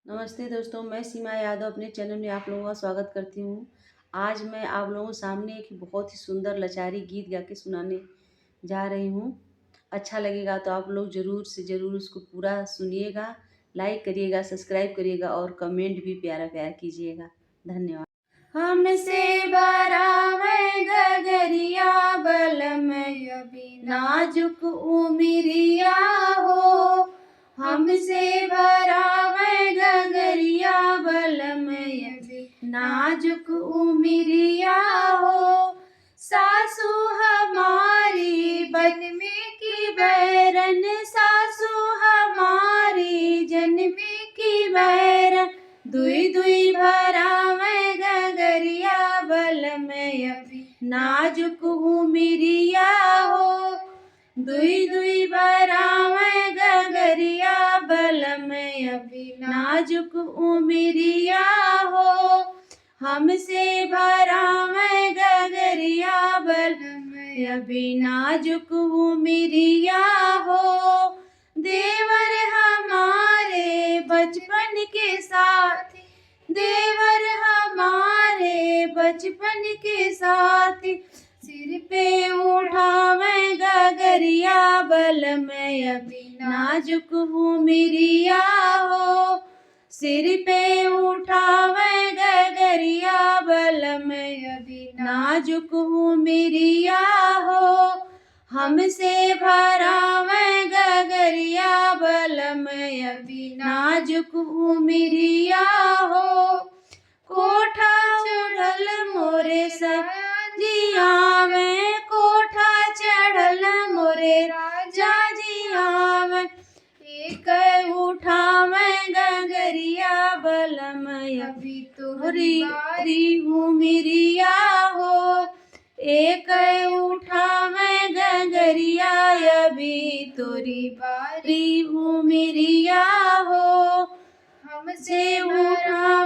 नमस्ते दोस्तों, मैं सीमा यादव अपने चैनल में आप लोगों का स्वागत करती हूँ। आज मैं आप लोगों के सामने एक बहुत ही सुंदर लचारी गीत गा के सुनाने जा रही हूँ। अच्छा लगेगा तो आप लोग ज़रूर से ज़रूर उसको पूरा सुनिएगा, लाइक करिएगा, सब्सक्राइब करिएगा और कमेंट भी प्यारा कीजिएगा। धन्यवाद। हमसे बरावे गगरिया बलम अभी नाजुक उमिरिया हो, हमसे भरावे गगरिया बलम अभी नाजुक उमिरिया हो। सासू हमारी बनमे की बैरन, सासू हमारी जन्मे की बैरन, दुई दुई भरावे गगरिया बलम अभी नाजुक उमिरिया हो। दुई दुई भरावे गगरिया बलम अभी नाजुक उमिरिया हो, हमसे भरावे गगरिया बलम अभी नाजुक उमिरिया हो। देवर हमारे बचपन के साथी, देवर हमारे बचपन के साथी, सिर पे उठावे गगरिया बलम अभी नाजुक उमिरिया हो। सिर पे उठावे गगरिया बलम अभी नाजुक उमिरिया हो, हमसे भरावे गगरिया बलम अभी नाजुक उमिरिया हो। कोठा चढ़ल मोरे सजिया में, कोठा चढ़ल मोरे राजा जिया में, एक उठावे गगरिया बलम अभी तोहरी बारी उमिरिया हो। एक उठावे गगरिया अभी तोरी बारी उमिरिया हो, हमसे उठा